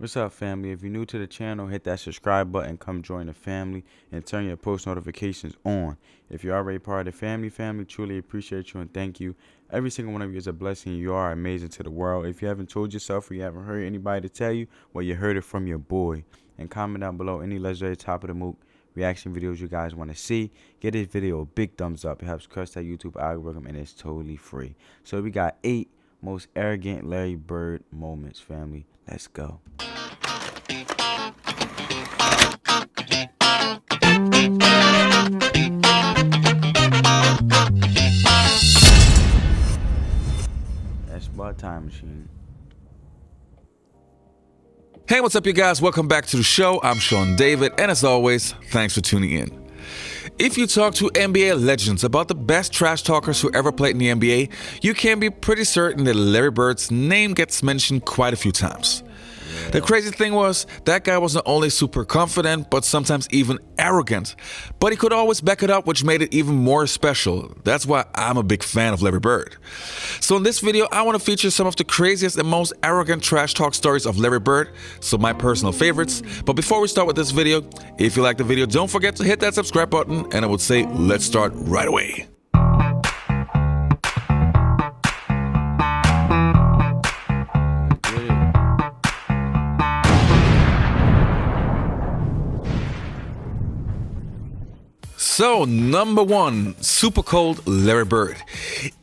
What's up, family? If you're new to the channel, hit that subscribe button, come join the family, and turn your post notifications on. If you're already part of the family, truly appreciate you and thank you. Every single one of you is a blessing. You are amazing to the world. If you haven't told yourself or you haven't heard anybody to tell you, well, you heard it from your boy. And comment down below any legendary top of the mook reaction videos you guys want to see. Get this video a big thumbs up. It helps crush that YouTube algorithm, and it's totally free. So we got 8 most arrogant Larry Bird moments, family. Let's go. That's about time machine. Hey, what's up, you guys? Welcome back to the show. I'm Sean David, and as always, thanks for tuning in. If you talk to NBA legends about the best trash talkers who ever played in the NBA, you can be pretty certain that Larry Bird's name gets mentioned quite a few times. The crazy thing was, that guy was not only super confident, but sometimes even arrogant. But he could always back it up, which made it even more special. That's why I'm a big fan of Larry Bird. So in this video, I want to feature some of the craziest and most arrogant trash talk stories of Larry Bird, some of my personal favorites. But before we start with this video, if you like the video, don't forget to hit that subscribe button, and I would say let's start right away. So, number 1, super cold Larry Bird.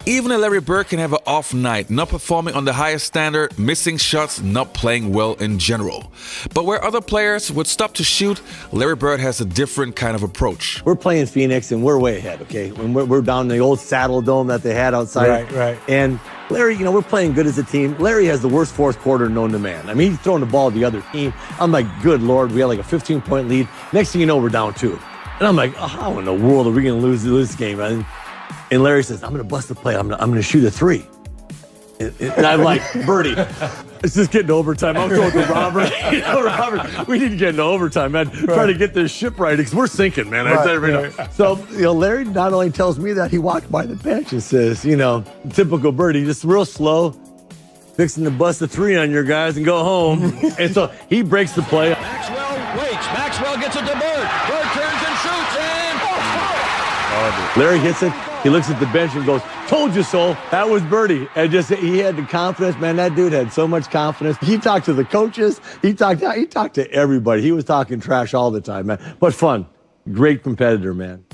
Even a Larry Bird can have an off night, not performing on the highest standard, missing shots, not playing well in general. But where other players would stop to shoot, Larry Bird has a different kind of approach. We're playing Phoenix and we're way ahead, okay? When we're down in the old Saddle Dome that they had outside. Right. And Larry, we're playing good as a team. Larry has the worst fourth quarter known to man. I mean, he's throwing the ball to the other team. I'm like, good Lord, we had like a 15-point lead. Next thing you know, we're down 2. And I'm like, oh, how in the world are we going to lose this game? And Larry says, I'm going to bust the play. I'm going to shoot a 3. And I'm like, Birdie, it's just getting to overtime. I'm going to Robert. Robert, we need to get into overtime, man. Try to get this ship right because we're sinking, man. So, Larry not only tells me that, he walked by the bench and says, typical Birdie, just real slow, fixing to bust a 3 on your guys and go home. And so he breaks the play. Maxwell waits. Maxwell gets it to Bird. Bird turns and shoots, and Larry hits it. He looks at the bench and goes, told you so. That was Birdie. And he had the confidence. Man, that dude had so much confidence. He talked to the coaches. He talked to everybody. He was talking trash all the time, man. But fun. Great competitor, man.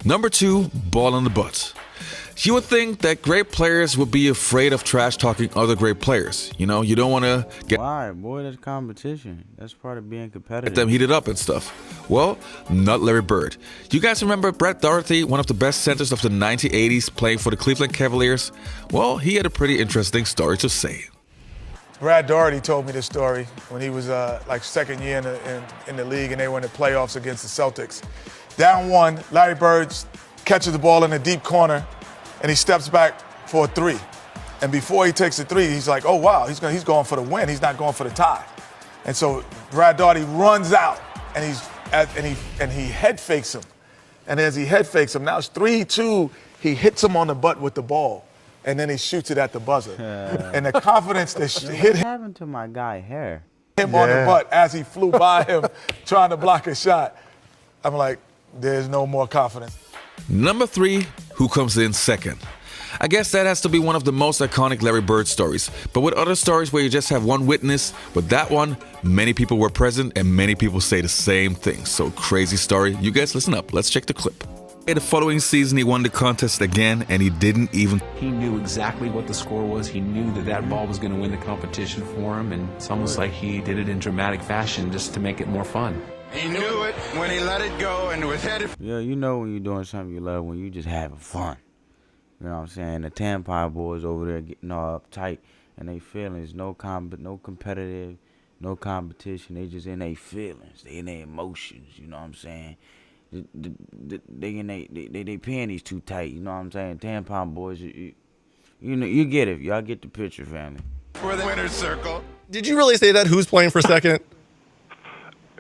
Number 2, ball in the butt. You would think that great players would be afraid of trash talking other great players. You don't want to get Why, boy? That's competition. That's part of being competitive. them heated up and stuff. Well, not Larry Bird. You guys remember Brett Doherty, one of the best centers of the 1980s, playing for the Cleveland Cavaliers? Well, he had a pretty interesting story to say. Brad Daugherty told me this story when he was like second year in the league and they were in the playoffs against the Celtics. Down 1, Larry Bird catches the ball in the deep corner and he steps back for a 3. And before he takes the 3, he's like, oh wow, he's going for the win. He's not going for the tie. And so Brad Daugherty runs out and he head fakes him. And as he head fakes him, now it's 3-2, he hits him on the butt with the ball. And then he shoots it at the buzzer. And the confidence that hit What happened to my guy hair? him on the butt as he flew by him trying to block a shot, I'm like, there's no more confidence. Number 3, who comes in second? I guess that has to be one of the most iconic Larry Bird stories. But with other stories where you just have one witness, with that one, many people were present and many people say the same thing. So crazy story. You guys listen up. Let's check the clip. The following season, he won the contest again, and he didn't even... He knew exactly what the score was. He knew that ball was going to win the competition for him, and it's almost like he did it in dramatic fashion just to make it more fun. He knew it when he let it go and was headed. Yeah, you know when you're doing something you love, when you just having fun. You know what I'm saying? The Tampon boys over there getting all uptight and they feelings, no competitive, no competition. They just in their feelings, they in their emotions. You know what I'm saying? They in they panties too tight. You know what I'm saying? Tampon boys, you know, you get it. Y'all get the picture, family. For the winner's circle. Did you really say that? Who's playing for second?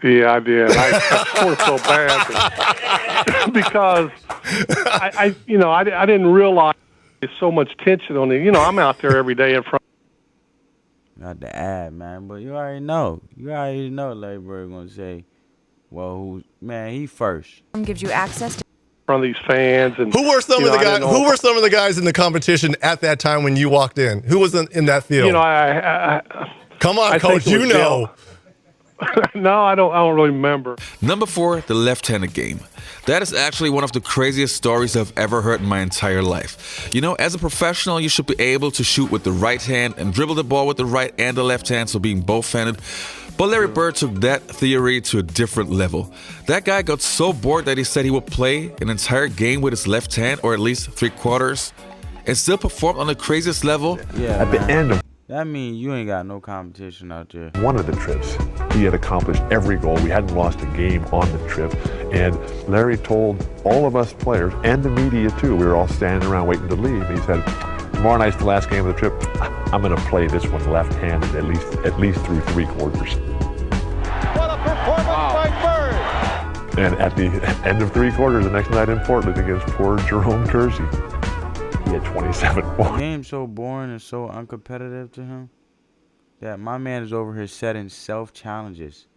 Yeah, I did. I felt so bad because I didn't realize there's so much tension on it. I'm out there every day in front. Got to add, man. But you already know. You already know Larry Bird gonna say, well, man, he first. Gives you access to From these fans, and Who were some you of know, the I didn't guys? know Who if- were some of the guys in the competition at that time when you walked in? Who was in that field? You know, I Come on, I think coach. it You was know. Dale. No, I don't really remember. Number 4, the left-handed game. That is actually one of the craziest stories I've ever heard in my entire life. You know, as a professional, you should be able to shoot with the right hand and dribble the ball with the right and the left hand, so being both-handed. But Larry Bird took that theory to a different level. That guy got so bored that he said he would play an entire game with his left hand, or at least 3/4, and still perform on the craziest level. Yeah, At the end of that means you ain't got no competition out there. one of the trips, he had accomplished every goal. We hadn't lost a game on the trip. And Larry told all of us players and the media too, we were all standing around waiting to leave. He said, tomorrow night's the last game of the trip. I'm going to play this one left-handed at least through 3/4. What a performance by Bird! And at the end of 3/4, the next night in Portland against poor Jerome Kersey, he had 27 points. The game's so boring and so uncompetitive to him that my man is over here setting self-challenges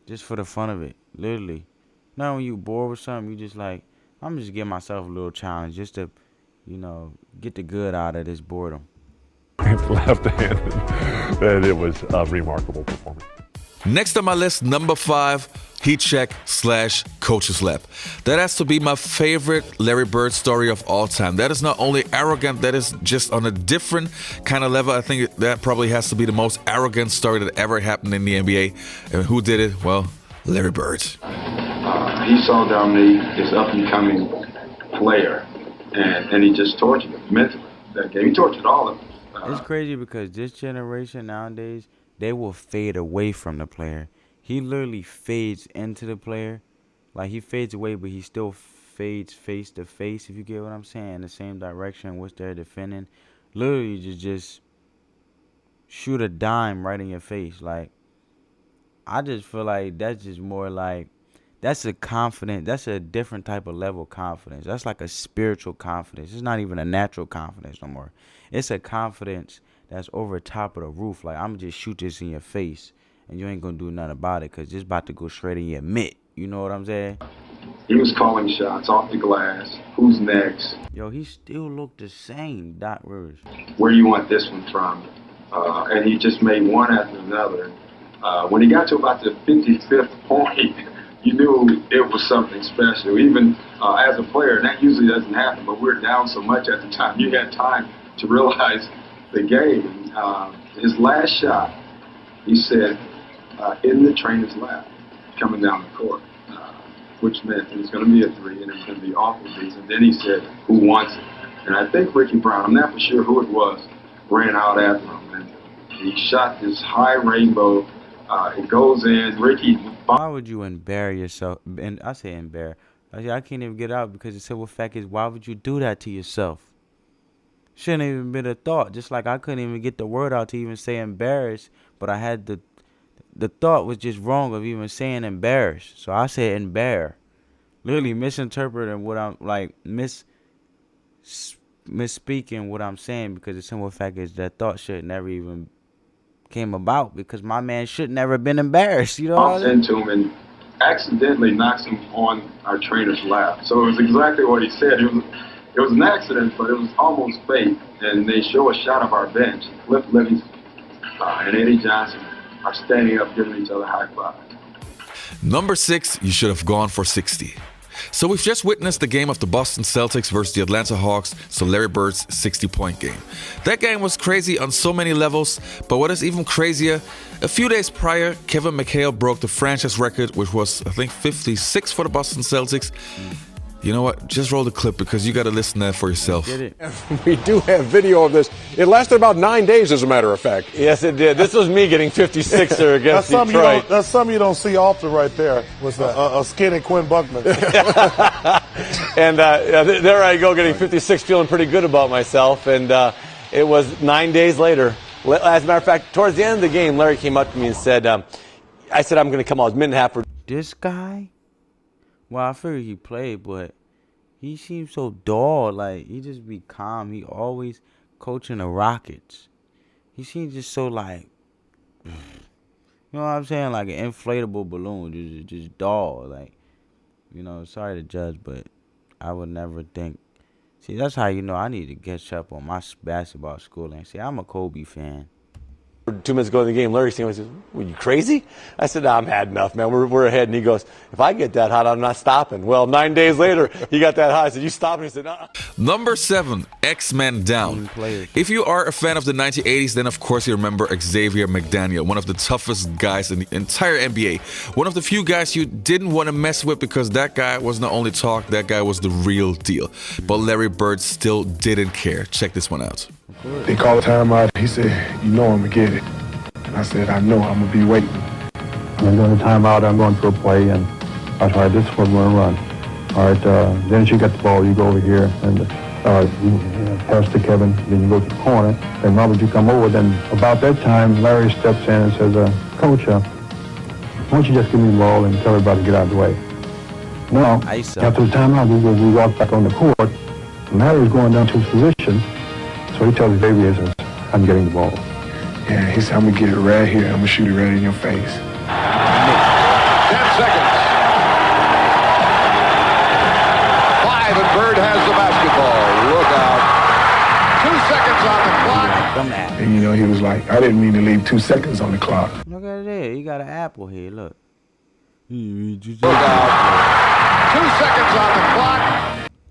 just for the fun of it, literally. Not when you bored with something, you just like, I'm just giving myself a little challenge just to, you know, get the good out of this boredom. Left-handed, and it was a remarkable performance. Next on my list, number 5, heat check / coach's lap. That has to be my favorite Larry Bird story of all time. That is not only arrogant, that is just on a different kind of level. I think that probably has to be the most arrogant story that ever happened in the NBA. And who did it? Well, Larry Bird. He saw Dominique, this up-and-coming player, and he just tortured him mentally that game. He tortured all of them. It's crazy because this generation nowadays, they will fade away from the player. He literally fades into the player. Like, he fades away, but he still fades face to face, if you get what I'm saying, in the same direction in which they're defending. Literally just shoot a dime right in your face. Like, I just feel like that's just more like, that's a confidence. That's a different type of level of confidence. That's like a spiritual confidence. It's not even a natural confidence no more. It's a confidence that's over top of the roof. Like, I'm just shoot this in your face, and you ain't gonna do nothing about it, because it's about to go straight in your mitt. You know what I'm saying? He was calling shots off the glass. Who's next? Yo, he still looked the same, Doc Rivers. Where do you want this one from? And he just made one after another. When he got to about the 55th point, you knew it was something special. Even as a player, and that usually doesn't happen, but we're down so much at the time. You had time to realize the game. His last shot, he said, in the trainer's lap, coming down the court, which meant it was going to be a 3 and it was going to be off of these. And then he said, who wants it? And I think Ricky Brown, I'm not for sure who it was, ran out after him. And he shot this high rainbow. It goes in. Ricky. Why would you embarrass yourself? And I say embarrass. I can't even get out, because the simple fact is, why would you do that to yourself? Shouldn't even been a thought. Just like I couldn't even get the word out to even say embarrassed, but I had the thought was just wrong of even saying embarrassed. So I said embarrass. Literally misinterpreting what I'm like, misspeaking what I'm saying, because the simple fact is that thought should never even came about, because my man should never been embarrassed. You know what I mean? Into him and accidentally knocks him on our trainer's lap. So it was exactly what he said. It was an accident, but it was almost fate. And they show a shot of our bench. Cliff Livingston and Eddie Johnson are standing up giving each other high fives. Number 6, you should have gone for 60. So we've just witnessed the game of the Boston Celtics versus the Atlanta Hawks, so Larry Bird's 60-point game. That game was crazy on so many levels, but what is even crazier, a few days prior, Kevin McHale broke the franchise record, which was, I think, 56 for the Boston Celtics. You know what? Just roll the clip, because you got to listen to that for yourself. We do have video of this. It lasted about 9 days, as a matter of fact. Yes, it did. This was me getting 56er against Detroit. That's something you don't see often right there, was a skinny Quinn Buckman. And there I go, getting 56, feeling pretty good about myself. And it was 9 days later. As a matter of fact, towards the end of the game, Larry came up to me and said, I said, I'm going to come out. It was a minute and a half. This guy? Well, I figured he played, but he seems so dull. Like, he just be calm. He always coaching the Rockets. He seems just so, like, You know what I'm saying? Like an inflatable balloon, just dull. Like, you know, sorry to judge, but I would never think. See, that's how you know I need to catch up on my basketball schooling. See, I'm a Kobe fan. 2 minutes ago in the game, Larry says, "Were you crazy?" I said, "Nah, I'm had enough, man. We're ahead." And he goes, "If I get that hot, I'm not stopping." Well, 9 days later, he got that hot. I said, "You stopping?" He said, "Nah." Number 7, X-Men Down. If you are a fan of the 1980s, then of course you remember Xavier McDaniel, one of the toughest guys in the entire NBA. One of the few guys you didn't want to mess with because that guy was not only talk, that guy was the real deal. But Larry Bird still didn't care. Check this one out. They called a timeout. He said, "You know I'm going to get it." And I said, "I know, I'm going to be waiting." And during the timeout, I'm going through a play, and I said, "All right, this is what we're going to run. All right, then you got the ball, you go over here, and you pass to Kevin, then you go to the corner, then Robert, you come over." Then about that time, Larry steps in and says, "Coach, why don't you just give me the ball and tell everybody to get out of the way?" Now, after the timeout, we walk back on the court, and Larry's going down to his position, so he tells Xavier, he says, "I'm getting the ball." Yeah, he said, "I'm going to get it right here. I'm going to shoot it right in your face." 10 seconds. 5, and Bird has the basketball. Look out. 2 seconds on the clock. And, you know, he was like, "I didn't mean to leave 2 seconds on the clock." Look at it there. He got an apple here. Look. Look out. 2 seconds on the clock.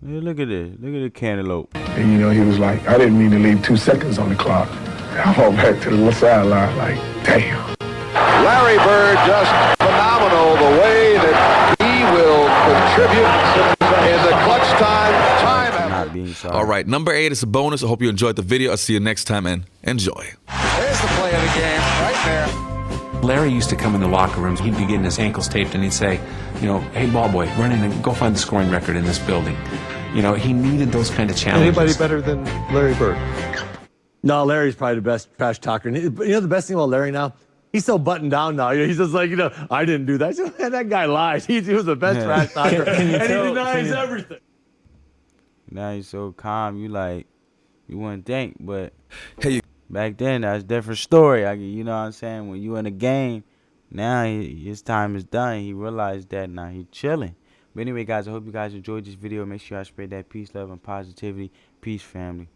Yeah, look at this. Look at the cantaloupe. And, you know, he was like, "I didn't mean to leave 2 seconds on the clock." I walked back to the sideline like, damn. Larry Bird, just phenomenal the way that he will contribute in the clutch time. All right, number 8 is a bonus. I hope you enjoyed the video. I'll see you next time and enjoy. There's the play of the game right there. Larry used to come in the locker rooms. He'd be getting his ankles taped, and he'd say, you know, "Hey, ball boy, run in and go find the scoring record in this building." You know, he needed those kind of challenges. Anybody better than Larry Bird? No, Larry's probably the best trash talker. And you know the best thing about Larry now? He's so buttoned down now. He's just like, "I didn't do that." I said, "Man, that guy lies. He was the best trash talker." And he denies everything. Now he's so calm. You wouldn't think, but hey, back then that's a different story. You know what I'm saying? When you in a game, now his time is done. He realized that now he chilling. But anyway, guys, I hope you guys enjoyed this video. Make sure y'all spread that peace, love, and positivity. Peace, family.